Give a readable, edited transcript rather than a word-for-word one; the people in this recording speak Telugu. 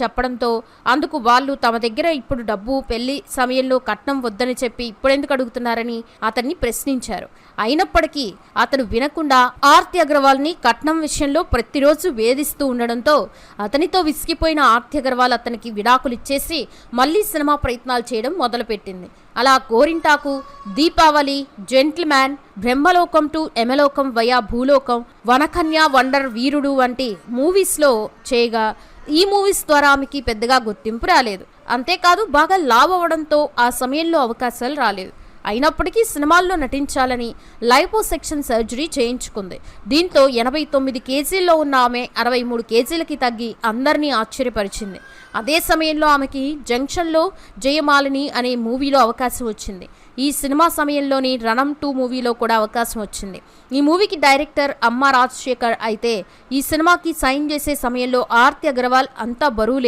చెప్పడంతో అందుకు వాళ్ళు తమ దగ్గర ఇప్పుడు డబ్బు పెళ్లి సమయంలో కట్నం వద్దని చెప్పి ఇప్పుడెందుకు అడుగుతున్నారని అతన్ని ప్రశ్నించారు. అయినప్పటికీ అతను వినకుండా ఆర్తి అగర్వాల్ని కట్నం విషయంలో ప్రతిరోజు వేధిస్తూ ఉండడంతో అతనితో విసిగిపోయిన ఆర్తి అగర్వాల్ అతనికి విడాకులు ఇచ్చేసి మళ్లీ సినిమా ప్రయత్నాలు చేయడం మొదలుపెట్టింది. అలా గోరింటాకు, దీపావళి, జెంటిల్మ్యాన్, బ్రహ్మలోకం టు యమలోకం వయా భూలోకం, వనకన్య, వండర్ వీరుడు వంటి మూవీస్లో చేయగా ఈ మూవీస్ ద్వారా ఆమెకి పెద్దగా గుర్తింపు రాలేదు. అంతేకాదు బాగా లావ్ అవ్వడంతో ఆ సమయంలో అవకాశాలు రాలేదు. అయినప్పటికీ సినిమాల్లో నటించాలని లైపోసెక్షన్ సర్జరీ చేయించుకుంది. దీంతో 89 కేజీల్లో ఉన్న ఆమె 63 కేజీలకి తగ్గి అందరినీ ఆశ్చర్యపరిచింది. అదే సమయంలో ఆమెకి జంక్షన్లో జయమాలిని అనే మూవీలో అవకాశం వచ్చింది. ఈ సినిమా సమయంలోని రణం 2 మూవీలో కూడా అవకాశం వచ్చింది. ఈ మూవీకి డైరెక్టర్ అమ్మ రాజశేఖర్ అయితే ఈ సినిమాకి సైన్ చేసే సమయంలో ఆర్తి అగర్వాల్ అంతా బరువు